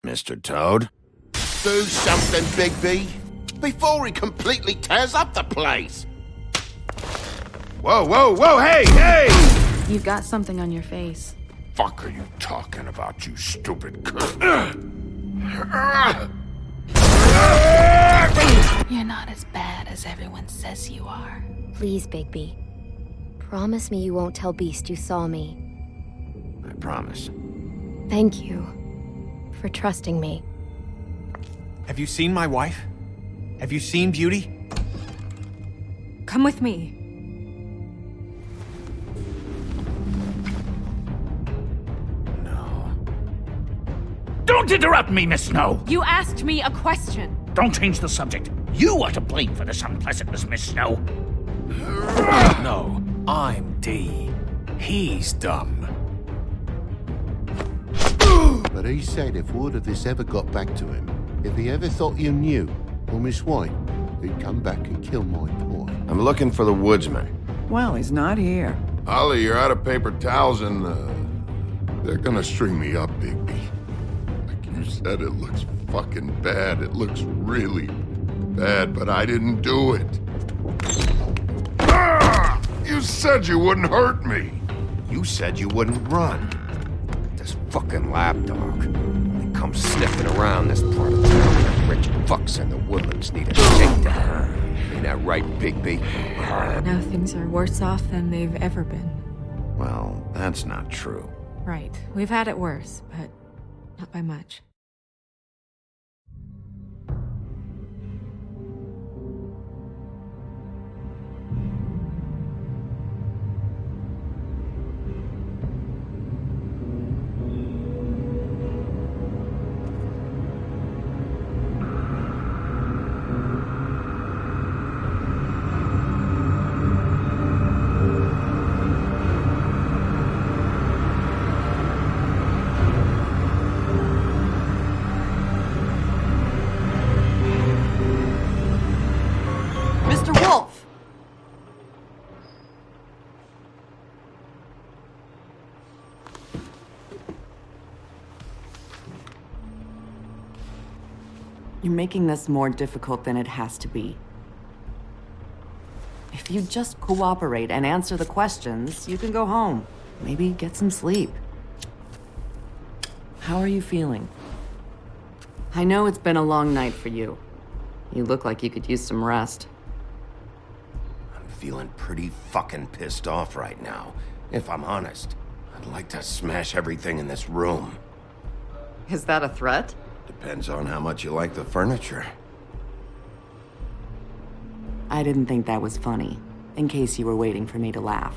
Mr. Toad? Do something, Bigby, before he completely tears up the place. Whoa, whoa, whoa, hey, hey! You've got something on your face. Fuck are you talking about, you stupid cunt? You're not as bad as everyone says you are. Please, Bigby. Promise me you won't tell Beast you saw me. I promise. Thank you for trusting me. Have you seen my wife? Have you seen Beauty? Come with me. No. Don't interrupt me, Miss Snow! You asked me a question. Don't change the subject. You are to blame for this unpleasantness, Miss Snow. No, I'm D. He's dumb. But he said if word of this ever got back to him, if he ever thought you knew, or Miss White, he'd come back and kill my boy. I'm looking for the woodsman. Well, he's not here. Ollie, you're out of paper towels and, they're gonna string me up, Bigby. Like you said, it looks fucking bad. It looks really bad, but I didn't do it. Ah! You said you wouldn't hurt me. You said you wouldn't run. This fucking lapdog. He comes sniffing around this part of town. Rich fucks in the woodlands need a shakedown. Ain't that right, Bigby? Now things are worse off than they've ever been. Well, that's not true. Right. We've had it worse, but not by much. Mr. Wolf! You're making this more difficult than it has to be. If you just cooperate and answer the questions, you can go home. Maybe get some sleep. How are you feeling? I know it's been a long night for you. You look like you could use some rest. I'm feeling pretty fucking pissed off right now. If I'm honest, I'd like to smash everything in this room. Is that a threat? Depends on how much you like the furniture. I didn't think that was funny, in case you were waiting for me to laugh.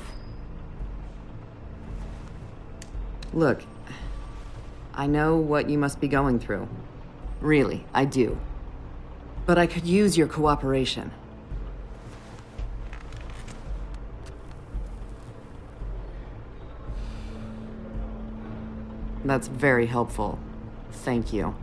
Look, I know what you must be going through. Really, I do. But I could use your cooperation. That's very helpful. Thank you.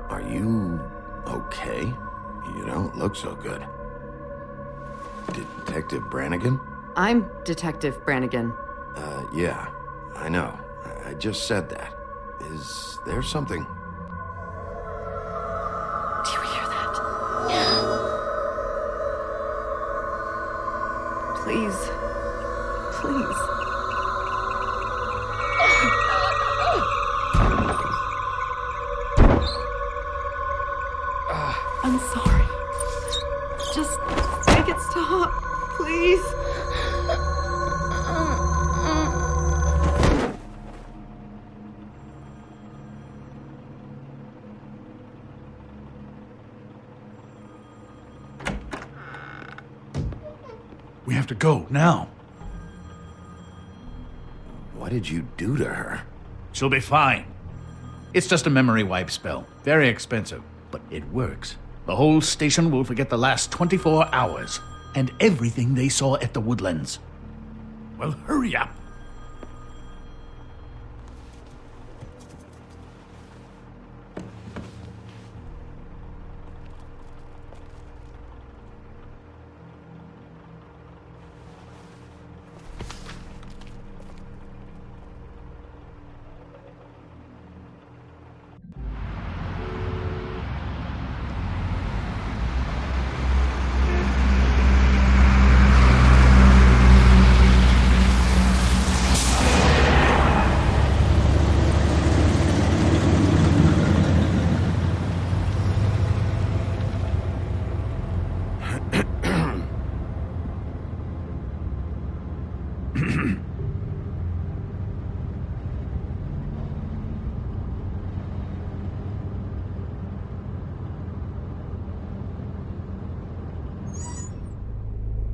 Are you okay? You don't look so good. Detective Brannigan? I'm Detective Brannigan. Yeah, I know. I just said that. Is there something? Do you hear that? Please. Please. I'm sorry. Just make it stop, please. We have to go, now. What did you do to her? She'll be fine. It's just a memory wipe spell. Very expensive, but it works. The whole station will forget the last 24 hours and everything they saw at the Woodlands. Well, hurry up.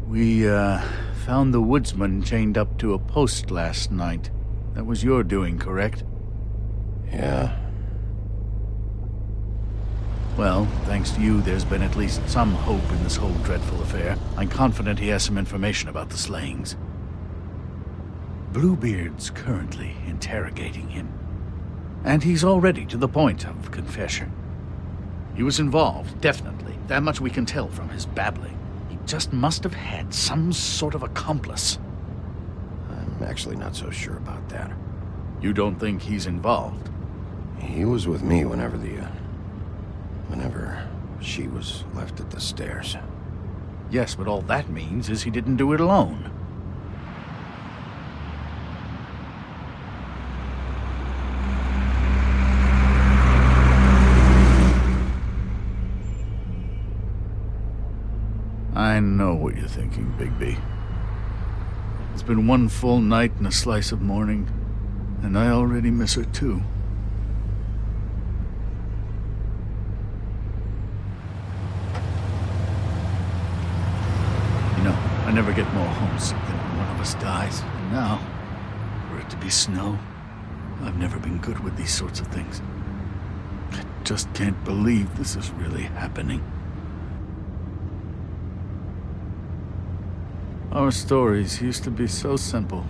We, found the woodsman chained up to a post last night. That was your doing, correct? Yeah. Well, thanks to you, there's been at least some hope in this whole dreadful affair. I'm confident he has some information about the slayings. Bluebeard's currently interrogating him. And he's already to the point of confession. He was involved, definitely. That much we can tell from his babbling. He just must have had some sort of accomplice. I'm actually not so sure about that. You don't think he's involved? He was with me whenever she was left at the stairs. Yes, but all that means is he didn't do it alone. I know what you're thinking, Bigby. It's been one full night and a slice of morning, and I already miss her too. You know, I never get more homesick than when one of us dies. And now, for it to be snow, I've never been good with these sorts of things. I just can't believe this is really happening. Our stories used to be so simple.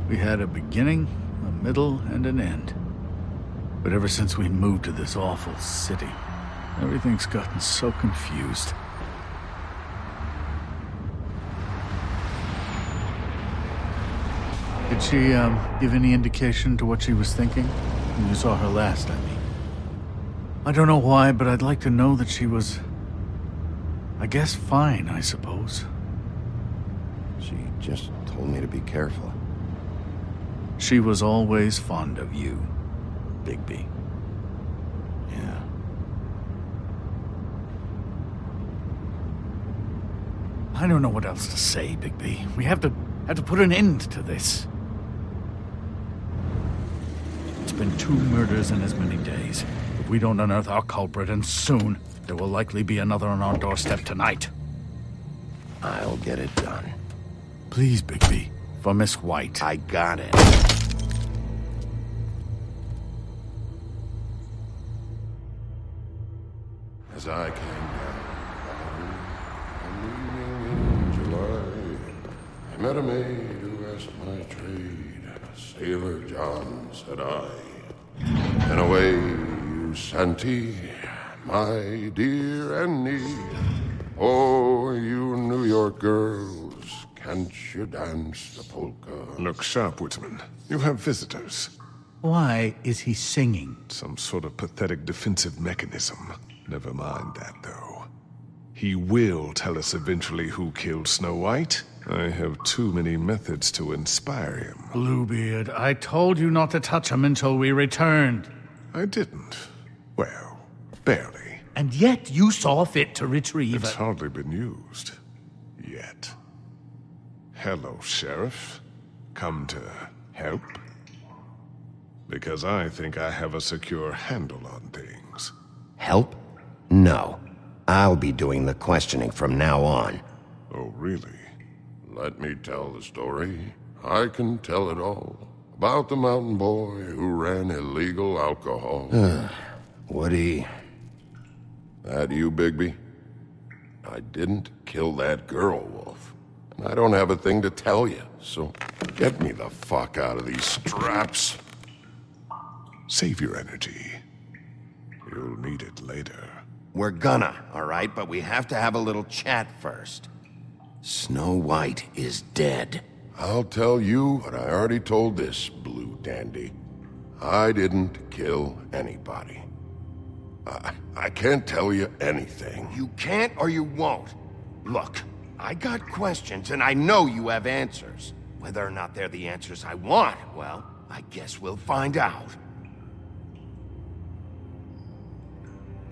We had a beginning, a middle, and an end. But ever since we moved to this awful city, everything's gotten so confused. Did she, give any indication to what she was thinking? When you saw her last, I mean. I don't know why, but I'd like to know that she was... I guess fine, I suppose. She just told me to be careful. She was always fond of you, Bigby. Yeah. I don't know what else to say, Bigby. We have to put an end to this. It's been 2 murders in as many days. If we don't unearth our culprit, and soon, there will likely be another on our doorstep tonight. I'll get it done. Please, Bigby. For Miss White. I got it. As I came down, in July, I met a maid who asked my trade. Sailor John, said I. And away you Santi, my dear Annie. Oh, you New York girls, can't you dance the polka? Look sharp, Woodsman. You have visitors. Why is he singing? Some sort of pathetic defensive mechanism. Never mind that, though. He will tell us eventually who killed Snow White. I have too many methods to inspire him. Bluebeard, I told you not to touch him until we returned. I didn't. Well, barely. And yet you saw fit to retrieve It's it. hardly been used. Yet. Hello, Sheriff. Come to help? Because I think I have a secure handle on things. Help? No. I'll be doing the questioning from now on. Oh, really? Let me tell the story. I can tell it all. About the mountain boy who ran illegal alcohol. Woody... That you, Bigby? I didn't kill that girl, Wolf. And I don't have a thing to tell you, so get me the fuck out of these straps. Save your energy. You'll need it later. We're gonna, all right? But we have to have a little chat first. Snow White is dead. I'll tell you what I already told this blue dandy. I didn't kill anybody. I can't tell you anything. You can't or you won't. Look, I got questions and I know you have answers. Whether or not they're the answers I want, well, I guess we'll find out.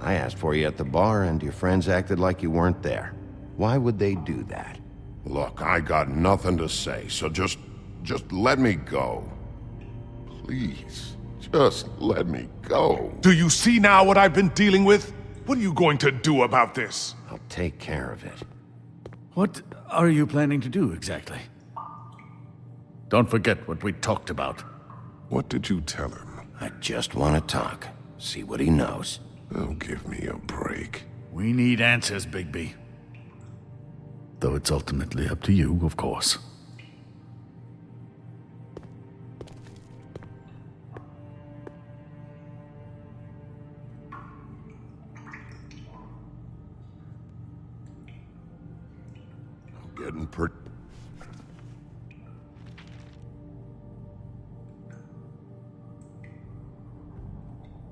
I asked for you at the bar and your friends acted like you weren't there. Why would they do that? Look, I got nothing to say, so just let me go. Please, just let me go. Do you see now what I've been dealing with? What are you going to do about this? I'll take care of it. What are you planning to do exactly? Don't forget what we talked about. What did you tell him? I just want to talk. See what he knows. Oh, give me a break. We need answers, Bigby. Though it's ultimately up to you, of course. I'm getting pretty...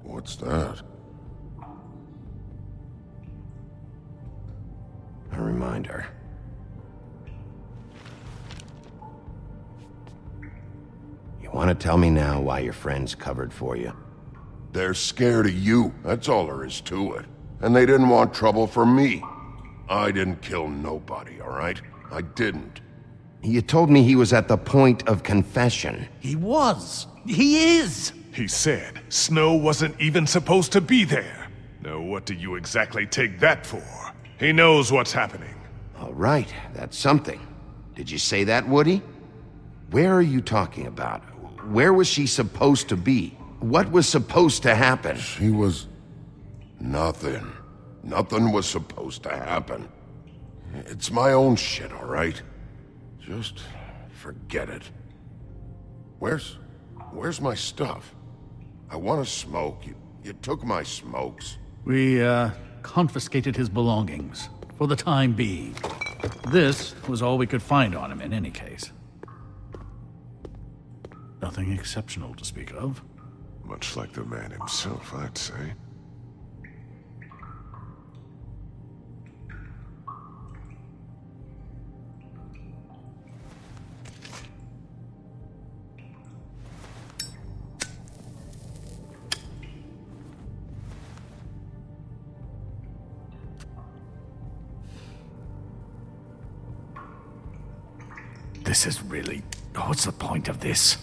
What's that? A reminder. You want to tell me now why your friends covered for you? They're scared of you. That's all there is to it. And they didn't want trouble for me. I didn't kill nobody, all right? I didn't. You told me he was at the point of confession. He was. He is. He said Snow wasn't even supposed to be there. Now what do you exactly take that for? He knows what's happening. All right, that's something. Did you say that, Woody? Where are you talking about? Where was she supposed to be? What was supposed to happen? She was... nothing. Nothing was supposed to happen. It's my own shit, all right? Just forget it. Where's my stuff? I want to smoke. You took my smokes. We, confiscated his belongings, for the time being. This was all we could find on him in any case. Nothing exceptional to speak of. Much like the man himself, I'd say. This is really... What's the point of this?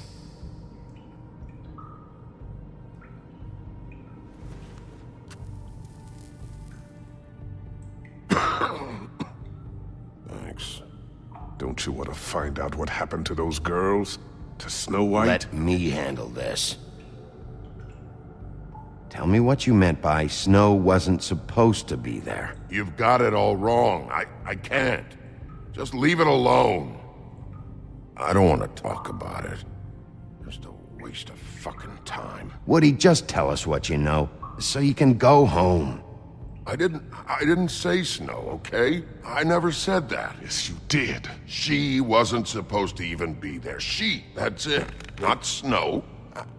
Thanks. Don't you want to find out what happened to those girls? To Snow White? Let me handle this. Tell me what you meant by Snow wasn't supposed to be there. You've got it all wrong. I can't. Just leave it alone. I don't want to talk about it. Just a waste of fucking time. Woody, just tell us what you know, so you can go home. I didn't say Snow, okay? I never said that. Yes, you did. She wasn't supposed to even be there. She, that's it. Not Snow.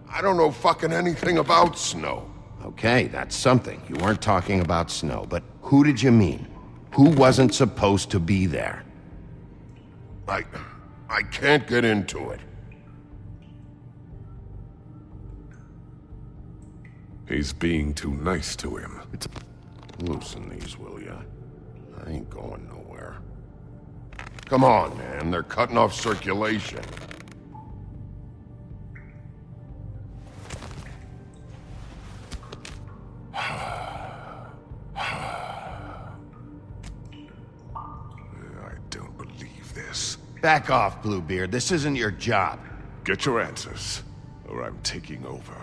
I don't know fucking anything about Snow. Okay, that's something. You weren't talking about Snow, but who did you mean? Who wasn't supposed to be there? I can't get into it. He's being too nice to him. Loosen these, will ya? I ain't going nowhere. Come on, man. They're cutting off circulation. I don't believe this. Back off, Bluebeard. This isn't your job. Get your answers, or I'm taking over.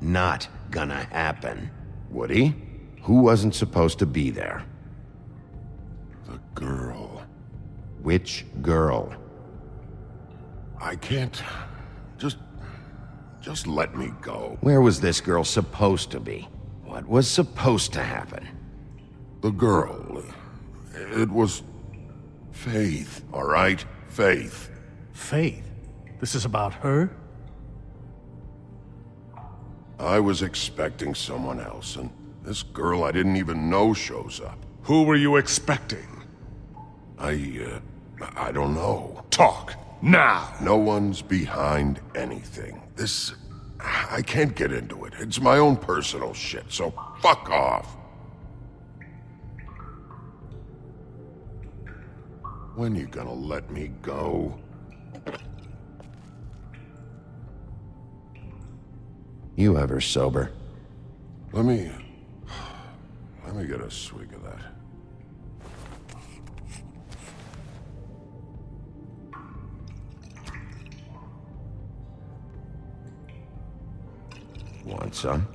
Not gonna happen. Woody? Who wasn't supposed to be there? The girl. Which girl? I can't... Just let me go. Where was this girl supposed to be? What was supposed to happen? The girl. It was... Faith, all right? Faith. Faith? This is about her? I was expecting someone else, and this girl I didn't even know shows up. Who were you expecting? I don't know. Talk, now! No one's behind anything. This... I can't get into it. It's my own personal shit, so fuck off. When you gonna let me go? You ever sober? Let me get a swig of that. Want some?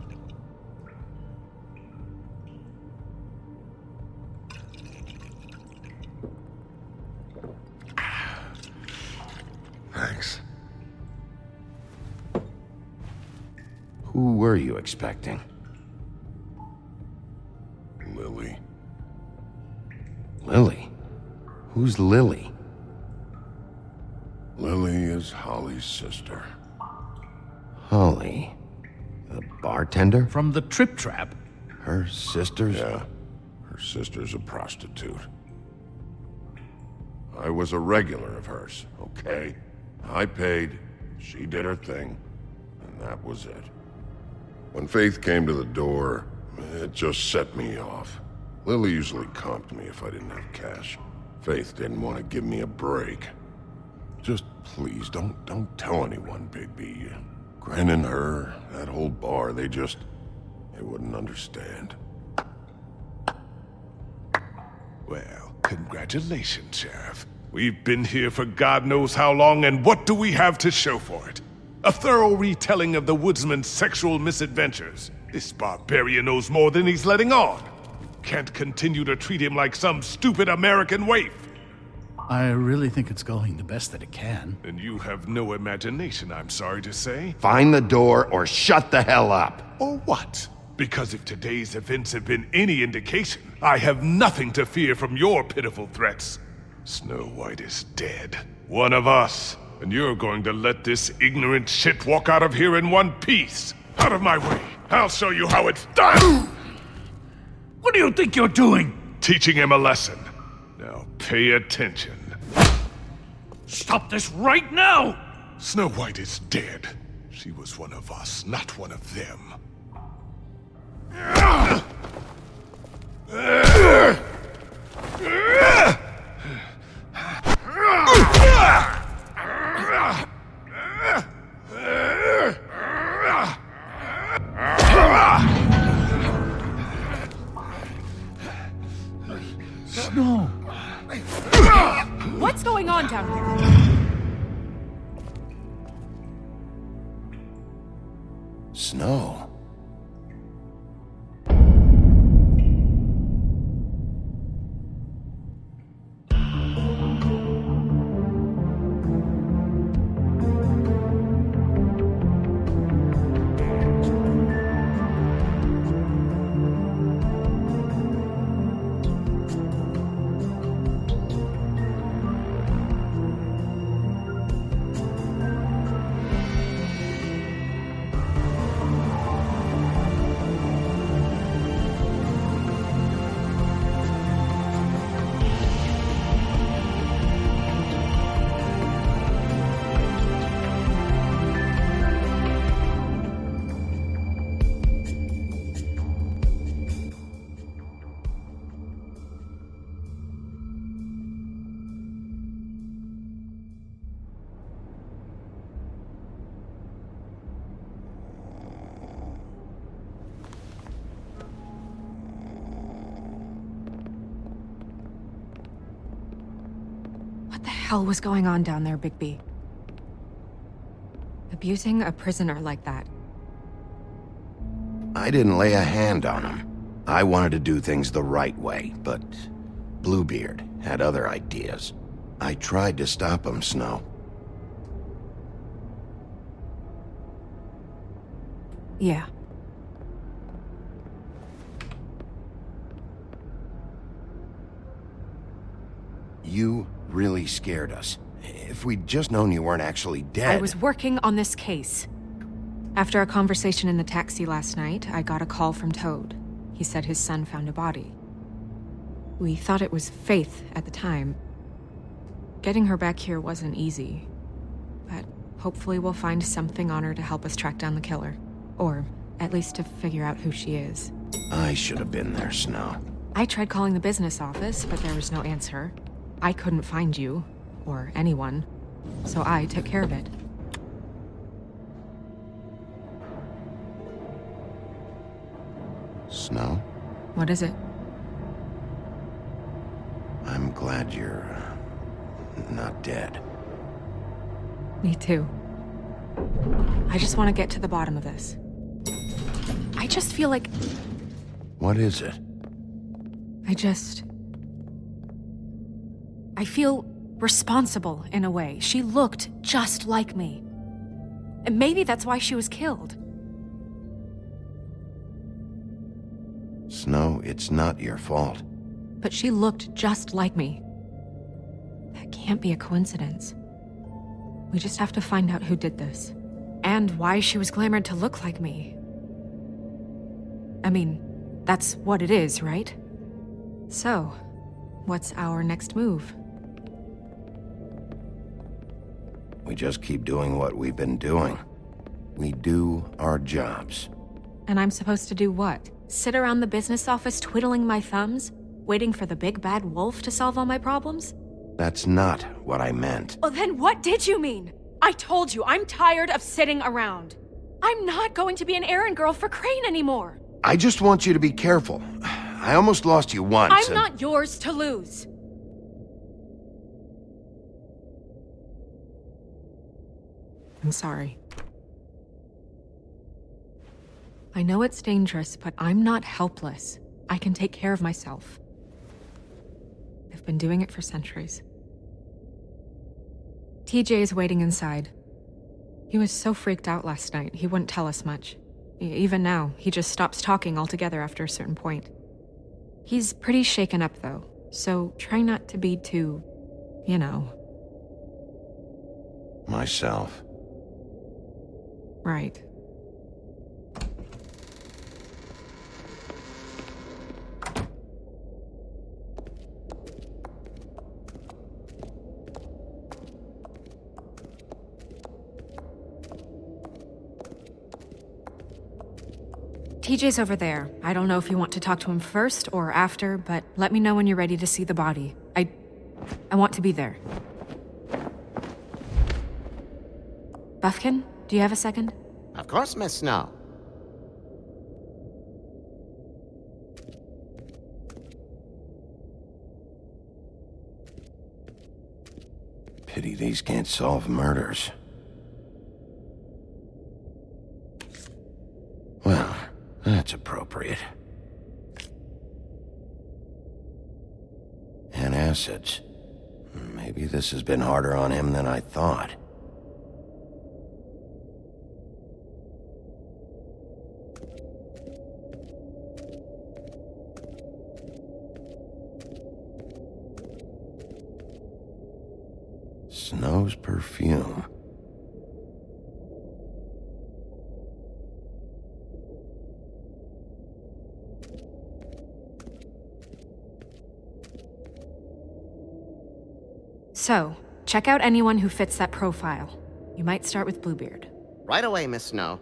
Thanks. Who were you expecting? Lily. Lily? Who's Lily? Lily is Holly's sister. Holly? The bartender? From the Trip Trap? Her sister's? Yeah. Her sister's a prostitute. I was a regular of hers, okay? I paid, she did her thing, and that was it. When Faith came to the door, it just set me off. Lily usually comped me if I didn't have cash. Faith didn't want to give me a break. Just please, don't tell anyone, Bigby. Gren and her, that whole bar, they wouldn't understand. Well, congratulations, Sheriff. We've been here for God knows how long, and what do we have to show for it? A thorough retelling of the woodsman's sexual misadventures. This barbarian knows more than he's letting on. Can't continue to treat him like some stupid American waif. I really think it's going the best that it can. And you have no imagination, I'm sorry to say. Find the door or shut the hell up. Or what? Because if today's events have been any indication, I have nothing to fear from your pitiful threats. Snow White is dead. One of us. And you're going to let this ignorant shit walk out of here in one piece. Out of my way. I'll show you how it's done. What do you think you're doing? Teaching him a lesson. Now pay attention. Stop this right now! Snow White is dead. She was one of us, not one of them. Snow! What's going on down here? Snow. What the hell was going on down there, Bigby? Abusing a prisoner like that. I didn't lay a hand on him. I wanted to do things the right way, but Bluebeard had other ideas. I tried to stop him, Snow. Yeah. You really scared us. If we'd just known you weren't actually dead... I was working on this case. After a conversation in the taxi last night, I got a call from Toad. He said his son found a body. We thought it was Faith at the time. Getting her back here wasn't easy. But hopefully we'll find something on her to help us track down the killer. Or at least to figure out who she is. I should have been there, Snow. I tried calling the business office, but there was no answer. I couldn't find you, or anyone, so I took care of it. Snow? What is it? I'm glad you're... not dead. Me too. I just want to get to the bottom of this. I just feel like... What is it? I feel responsible in a way. She looked just like me. And maybe that's why she was killed. Snow, it's not your fault. But she looked just like me. That can't be a coincidence. We just have to find out who did this. And why she was glamored to look like me. I mean, that's what it is, right? So, what's our next move? We just keep doing what we've been doing. We do our jobs. And I'm supposed to do what? Sit around the business office twiddling my thumbs? Waiting for the big bad wolf to solve all my problems? That's not what I meant. Well, then what did you mean? I told you, I'm tired of sitting around. I'm not going to be an errand girl for Crane anymore. I just want you to be careful. I almost lost you once. I'm not yours to lose. I'm sorry. I know it's dangerous, but I'm not helpless. I can take care of myself. I've been doing it for centuries. TJ is waiting inside. He was so freaked out last night, he wouldn't tell us much. Even now, he just stops talking altogether after a certain point. He's pretty shaken up, though, so try not to be too, you know. Myself. Right. TJ's over there. I don't know if you want to talk to him first or after, but let me know when you're ready to see the body. I want to be there. Buffkin, do you have a second? Of course, Miss Snow. Pity these can't solve murders. Well, that's appropriate. And acids. Maybe this has been harder on him than I thought. Snow's perfume. So, check out anyone who fits that profile. You might start with Bluebeard. Right away, Miss Snow.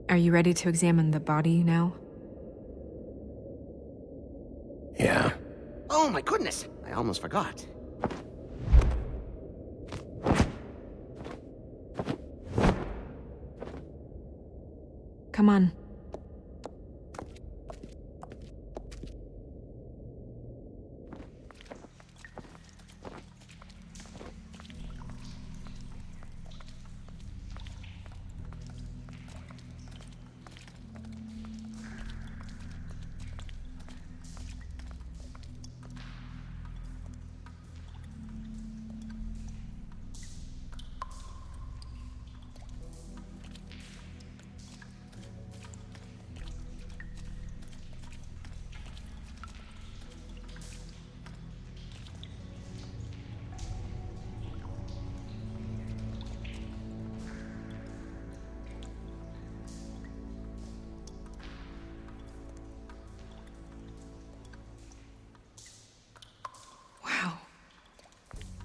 Are you ready to examine the body now? Yeah. Oh my goodness, I almost forgot. Come on.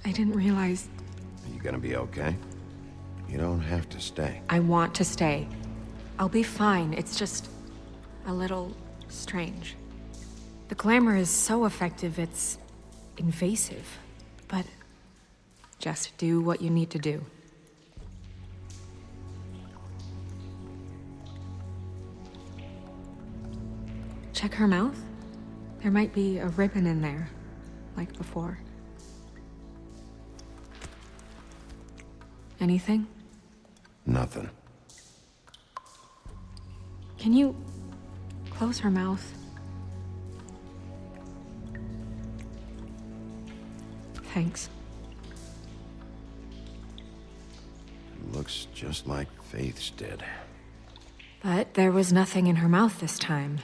I didn't realize... Are you gonna be okay? You don't have to stay. I want to stay. I'll be fine. It's just... a little... strange. The glamour is so effective, it's... invasive. But... just do what you need to do. Check her mouth. There might be a ribbon in there, like before. Anything? Nothing. Can you close her mouth? Thanks. It looks just like Faith's did. But there was nothing in her mouth this time.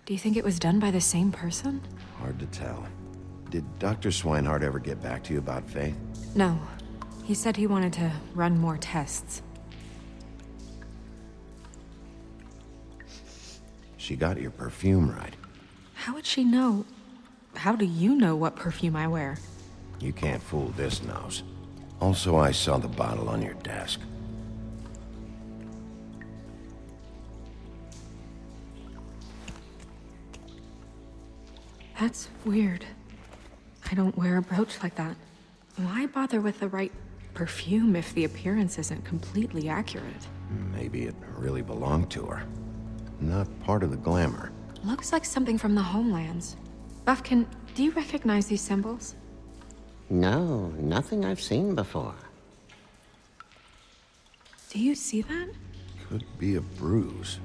Do you think it was done by the same person? Hard to tell. Did Dr. Swinehart ever get back to you about Faith? No. He said he wanted to run more tests. She got your perfume right. How would she know? How do you know what perfume I wear? You can't fool this nose. Also, I saw the bottle on your desk. That's weird. I don't wear a brooch like that. Why bother with the right perfume if the appearance isn't completely accurate? Maybe it really belonged to her. Not part of the glamour. Looks like something from the Homelands. Buffkin, do you recognize these symbols? No, nothing I've seen before. Do you see that? Could be a bruise.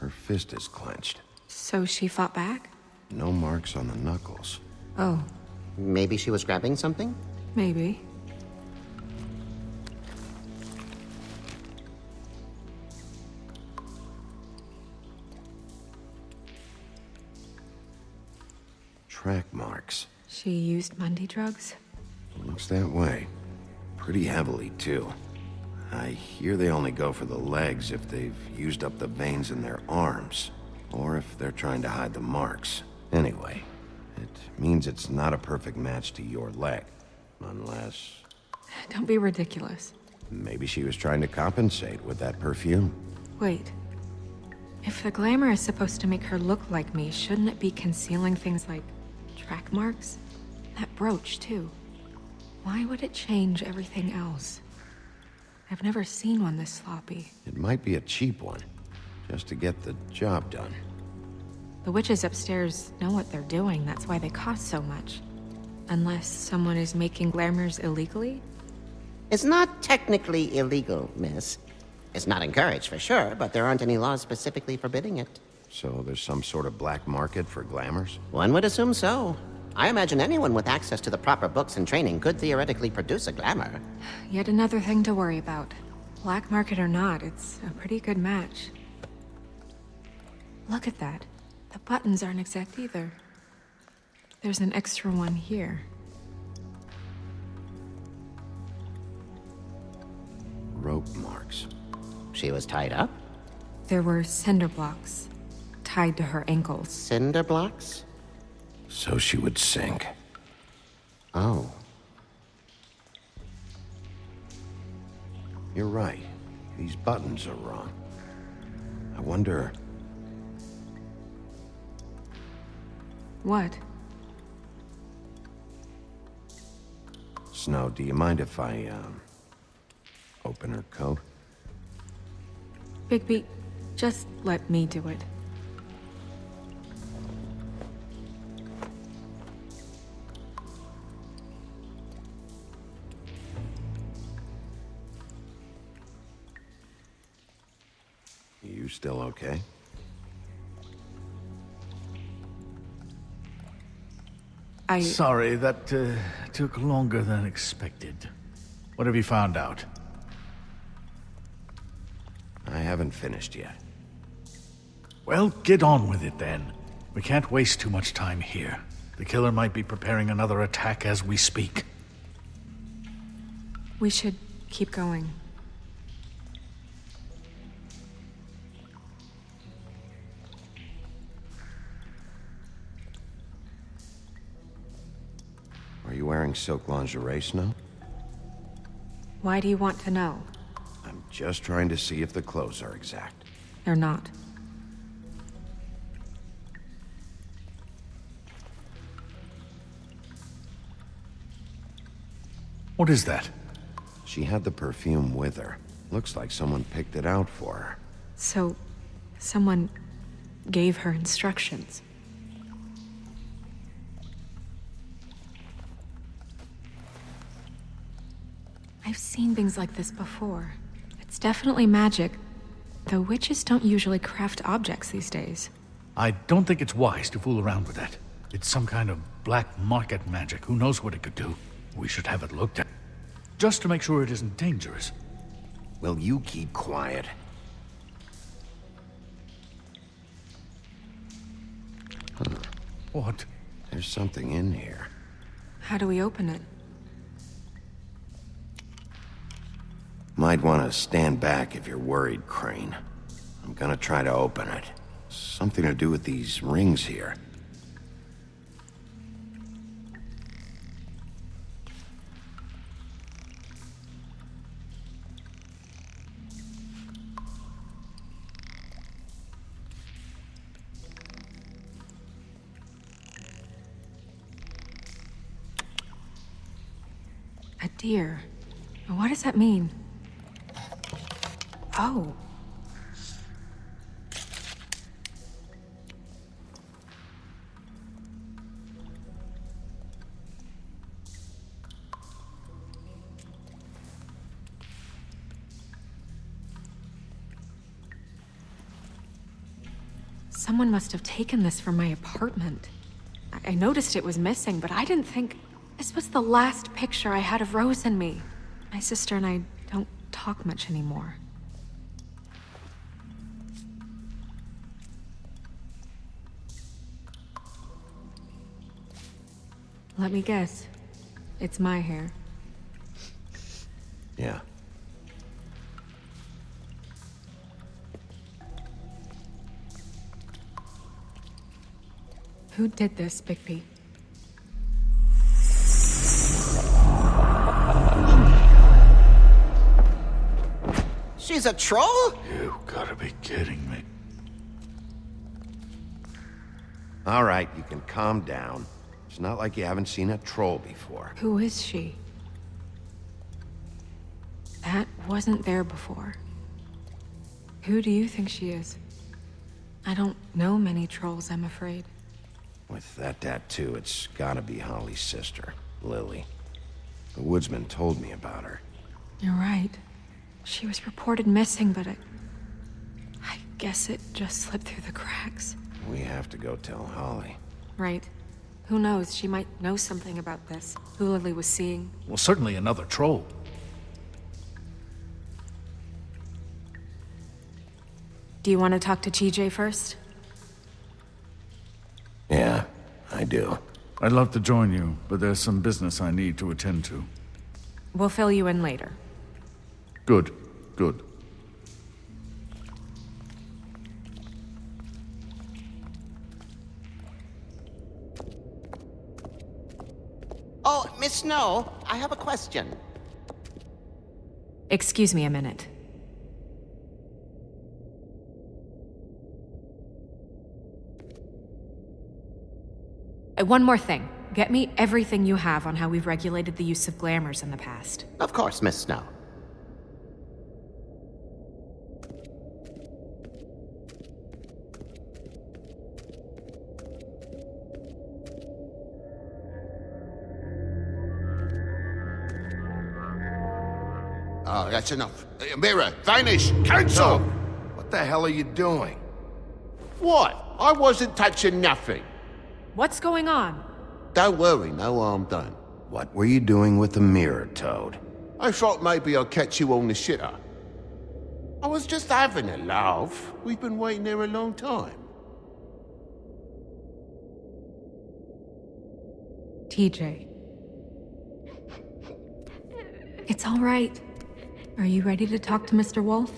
Her fist is clenched. So she fought back? No marks on the knuckles. Oh. Maybe she was grabbing something? Maybe. Track marks. She used Mundy drugs? Looks that way. Pretty heavily, too. I hear they only go for the legs if they've used up the veins in their arms, or if they're trying to hide the marks. Anyway, it means it's not a perfect match to your leg, unless... Don't be ridiculous. Maybe she was trying to compensate with that perfume. Wait. If the glamour is supposed to make her look like me, shouldn't it be concealing things like track marks? That brooch, too. Why would it change everything else? I've never seen one this sloppy. It might be a cheap one, just to get the job done. The witches upstairs know what they're doing, that's why they cost so much. Unless someone is making glamours illegally? It's not technically illegal, miss. It's not encouraged for sure, but there aren't any laws specifically forbidding it. So there's some sort of black market for glamours? One would assume so. I imagine anyone with access to the proper books and training could theoretically produce a glamour. Yet another thing to worry about. Black market or not, it's a pretty good match. Look at that. The buttons aren't exact either. There's an extra one here. Rope marks. She was tied up? There were cinder blocks tied to her ankles. Cinder blocks? So she would sink. Oh. You're right. These buttons are wrong. I wonder... What? Snow, do you mind if I, open her coat? Bigby, just let me do it. You still okay? Sorry, that took longer than expected. What have you found out? I haven't finished yet. Well, get on with it then. We can't waste too much time here. The killer might be preparing another attack as we speak. We should keep going. wearing silk lingerie, Snow? Why do you want to know? I'm just trying to see if the clothes are exact. They're not. What is that? She had the perfume with her. Looks like someone picked it out for her. So, someone gave her instructions. I've seen things like this before. It's definitely magic, though witches don't usually craft objects these days. I don't think it's wise to fool around with that. It's some kind of black market magic. Who knows what it could do? We should have it looked at. Just to make sure it isn't dangerous. Will you keep quiet? Huh. What? There's something in here. How do we open it? Might want to stand back if you're worried, Crane. I'm gonna try to open it. Something to do with these rings here. A deer. What does that mean? Oh. Someone must have taken this from my apartment. I noticed it was missing, but I didn't think... This was the last picture I had of Rose and me. My sister and I don't talk much anymore. Let me guess. It's my hair. Yeah. Who did this, Bigby? She's a troll? You gotta be kidding me. All right, you can calm down. It's not like you haven't seen a troll before. Who is she? That wasn't there before. Who do you think she is? I don't know many trolls, I'm afraid. With that tattoo, it's gotta be Holly's sister, Lily. The woodsman told me about her. You're right. She was reported missing, but I guess it just slipped through the cracks. We have to go tell Holly. Right. Who knows? She might know something about this. Who Lily was seeing. Well, certainly another troll. Do you want to talk to TJ first? Yeah, I do. I'd love to join you, but there's some business I need to attend to. We'll fill you in later. Good, good. Oh, Miss Snow, I have a question. Excuse me a minute. One more thing. Get me everything you have on how we've regulated the use of glamours in the past. Of course, Miss Snow. Oh, that's enough. Mirror, vanish, cancel! What the hell are you doing? What? I wasn't touching nothing. What's going on? Don't worry, no harm done. What were you doing with the mirror, Toad? I thought maybe I'd catch you on the shitter. I was just having a laugh. We've been waiting there a long time. TJ. It's all right. Are you ready to talk to Mr. Wolf?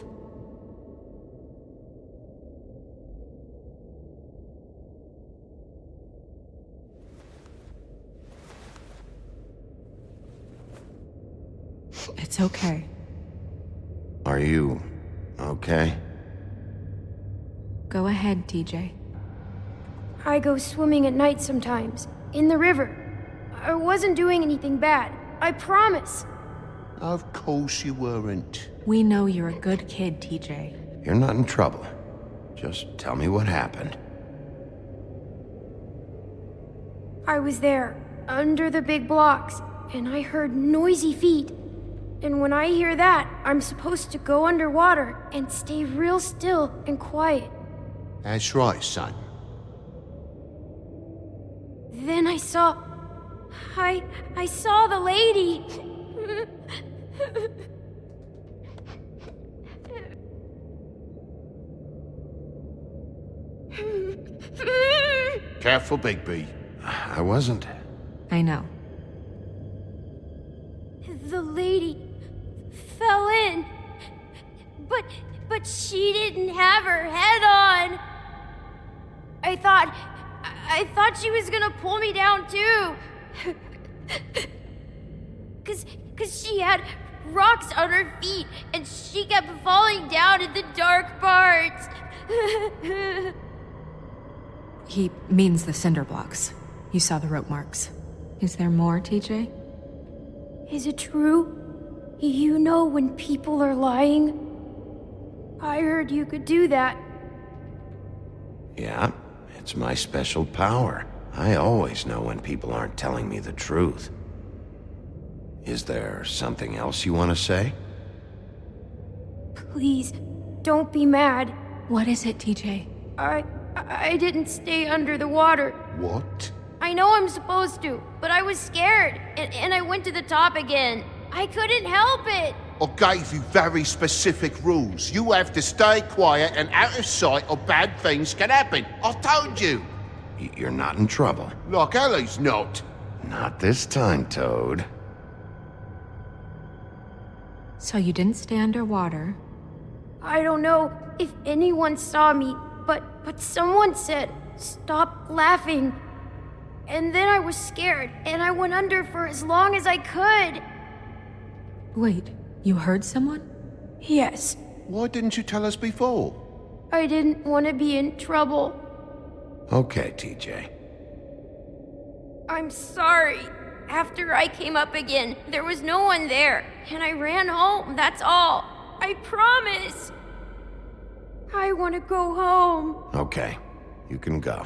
It's okay. Are you okay? Go ahead, TJ. I go swimming at night sometimes, in the river. I wasn't doing anything bad, I promise. Of course you weren't. We know you're a good kid, TJ. You're not in trouble. Just tell me what happened. I was there, under the big blocks, and I heard noisy feet. And when I hear that, I'm supposed to go underwater and stay real still and quiet. That's right, son. Then I saw the lady. Careful, Bigby. I wasn't. I know. The lady fell in. But she didn't have her head on. I thought she was gonna pull me down too. Cause she had rocks on her feet and she kept falling down in the dark parts. He means the cinder blocks. You saw the rope marks. Is there more, TJ? Is it true? You know when people are lying? I heard you could do that. Yeah, it's my special power. I always know when people aren't telling me the truth. Is there something else you want to say? Please, don't be mad. What is it, TJ? I didn't stay under the water. What? I know I'm supposed to, but I was scared, and I went to the top again. I couldn't help it. I gave you very specific rules. You have to stay quiet and out of sight or bad things can happen. I told you. You're not in trouble. Like Ellie's not. Not this time, Toad. So you didn't stay underwater. I don't know if anyone saw me, but someone said, "Stop laughing." And then I was scared, and I went under for as long as I could. Wait, you heard someone? Yes. Why didn't you tell us before? I didn't want to be in trouble. Okay, TJ. I'm sorry. After I came up again, there was no one there, and I ran home, that's all. I promise. I want to go home. Okay, you can go.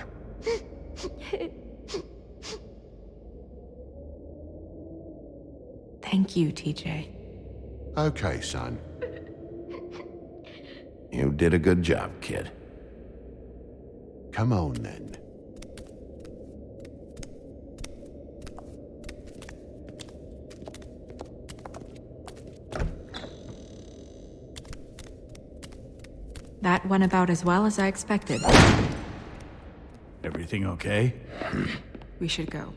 Thank you, TJ. Okay, son. You did a good job, kid. Come on, then. That went about as well as I expected. Everything okay? We should go.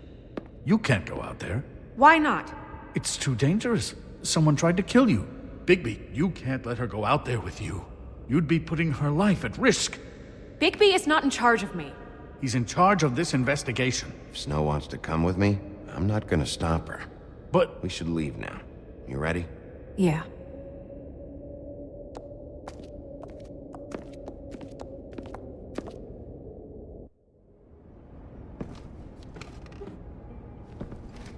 You can't go out there. Why not? It's too dangerous. Someone tried to kill you. Bigby, you can't let her go out there with you. You'd be putting her life at risk. Bigby is not in charge of me. He's in charge of this investigation. If Snow wants to come with me, I'm not gonna stop her. But we should leave now. You ready? Yeah.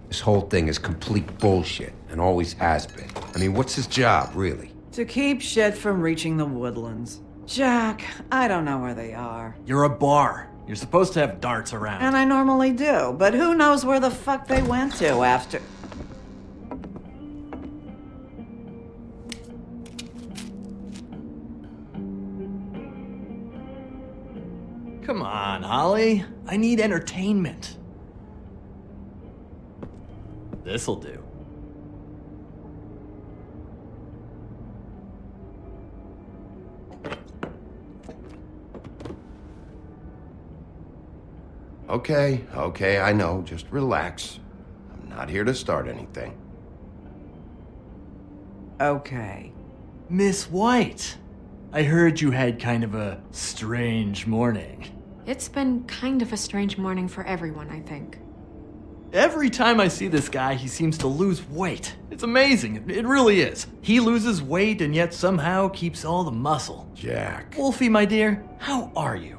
This whole thing is complete bullshit, and always has been. I mean, what's his job, really? To keep shit from reaching the woodlands. Jack, I don't know where they are. You're a bar. You're supposed to have darts around. And I normally do, but who knows where the fuck they went to after... Come on, Holly. I need entertainment. This'll do. Okay, I know. Just relax. I'm not here to start anything. Okay. Miss White, I heard you had kind of a strange morning. It's been kind of a strange morning for everyone, I think. Every time I see this guy, he seems to lose weight. It's amazing. It really is. He loses weight and yet somehow keeps all the muscle. Jack. Wolfie, my dear, how are you?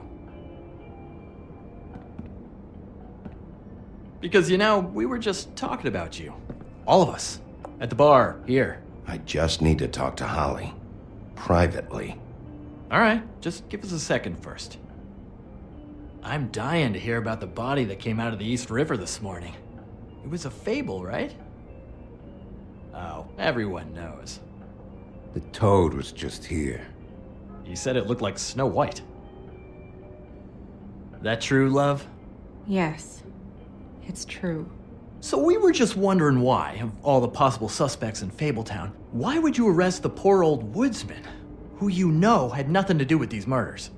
Because, you know, we were just talking about you. All of us. At the bar, here. I just need to talk to Holly. Privately. All right, just give us a second first. I'm dying to hear about the body that came out of the East River this morning. It was a fable, right? Oh, everyone knows. The toad was just here. You said it looked like Snow White. That true, love? Yes, it's true. So we were just wondering why, of all the possible suspects in Fabletown, why would you arrest the poor old woodsman, who you know had nothing to do with these murders?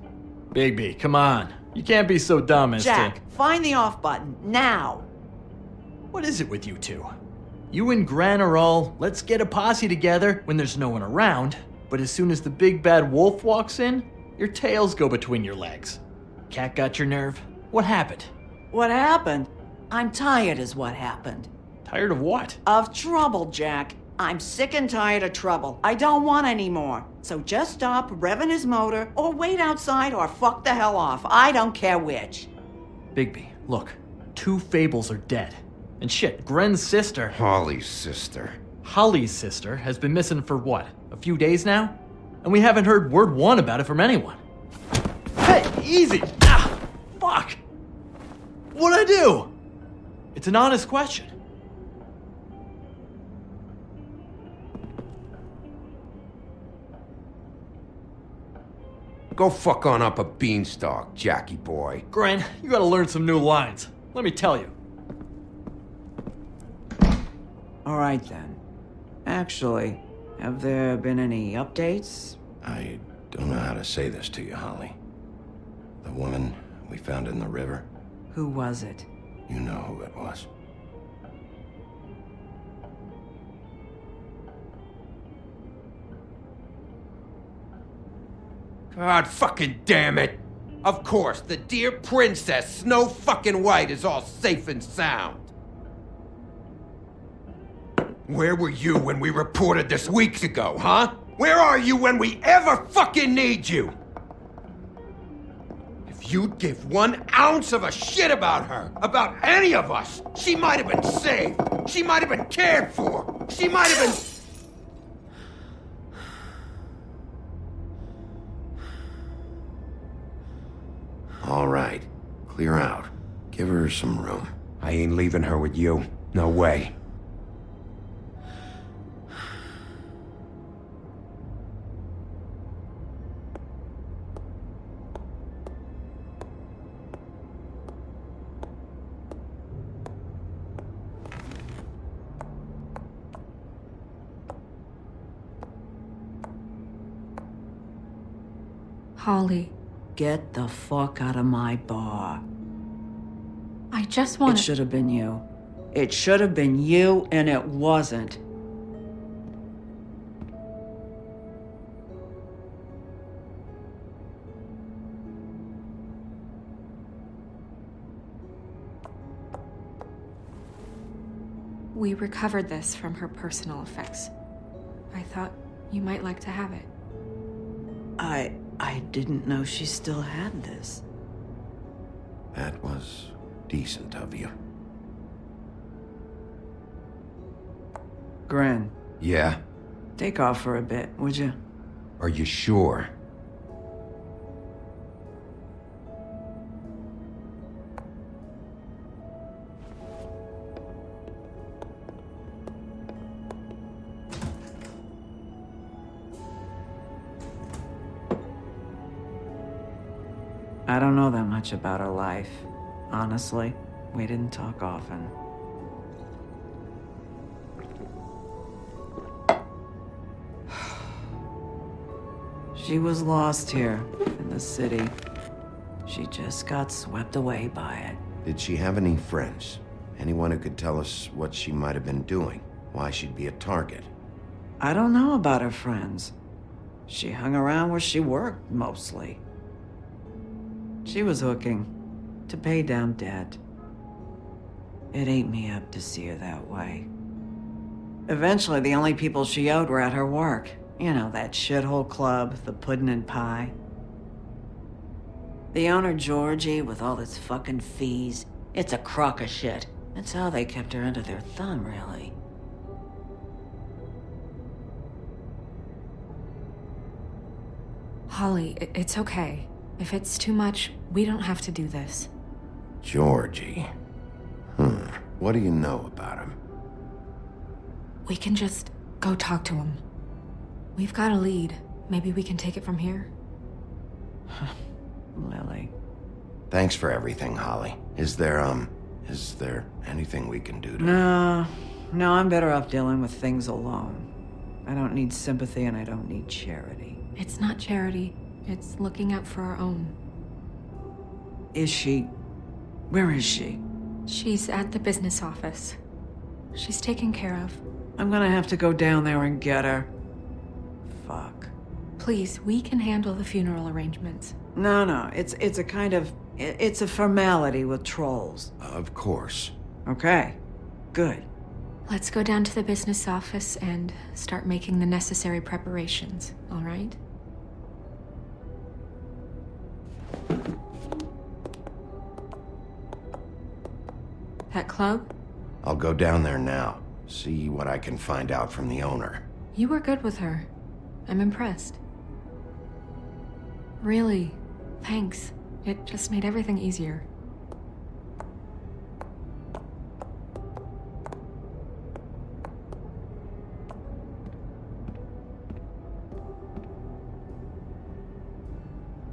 Bigby, come on. You can't be so dumb as Jack, to... find the off button, now! What is it with you two? You and Gran are all, let's get a posse together when there's no one around, but as soon as the big bad wolf walks in, your tails go between your legs. Cat got your nerve? What happened? What happened? I'm tired is what happened. Tired of what? Of trouble, Jack. I'm sick and tired of trouble. I don't want any more. So just stop revving his motor, or wait outside, or fuck the hell off. I don't care which. Bigby, look. 2 fables are dead. And shit, Gren's sister... Holly's sister. Holly's sister has been missing for what? A few days now? And we haven't heard word one about it from anyone. Hey, easy! Ah, fuck! What'd I do? It's an honest question. Go fuck on up a beanstalk, Jackie boy. Gren, you gotta learn some new lines. Let me tell you. All right, then. Actually, have there been any updates? I don't know how to say this to you, Holly. The woman we found in the river, Who was it? you know who it was. God fucking damn it! Of course, the dear princess Snow fucking White is all safe and sound. Where were you when we reported this weeks ago, huh? Where are you when we ever fucking need you? If you'd give 1 ounce of a shit about her, about any of us, she might have been saved. She might have been cared for. She might have been... All right, clear out. Give her some room. I ain't leaving her with you. No way. Holly, Get the fuck out of my bar. I just want It should have been you. It should have been you, and it wasn't. We recovered this from her personal effects. I thought you might like to have it. I didn't know she still had this. That was decent of you. Gren, Yeah? take off for a bit, would you? Are you sure? I don't know that much about her life. Honestly, we didn't talk often. She was lost here, in the city. She just got swept away by it. Did she have any friends? Anyone who could tell us what she might have been doing? Why she'd be a target? I don't know about her friends. She hung around where she worked, mostly. She was hooking to pay down debt. It ate me up to see her that way. Eventually, the only people she owed were at her work. You know, that shithole club, the Puddin' and Pie. The owner, Georgie, with all its fucking fees, it's a crock of shit. That's how they kept her under their thumb, really. Holly, it's okay. If it's too much, we don't have to do this. Georgie. What do you know about him? We can just go talk to him. We've got a lead. Maybe we can take it from here? Lily. Thanks for everything, Holly. Is there anything we can do to... No, I'm better off dealing with things alone. I don't need sympathy and I don't need charity. It's not charity. It's looking out for our own. Is she... Where is she? She's at the business office. She's taken care of. I'm gonna have to go down there and get her. Fuck. Please, we can handle the funeral arrangements. No, it's a kind of... It's a formality with trolls. Of course. Okay, good. Let's go down to the business office and start making the necessary preparations, all right? That club? I'll go down there now. See what I can find out from the owner. You were good with her. I'm impressed. Really, thanks. It just made everything easier.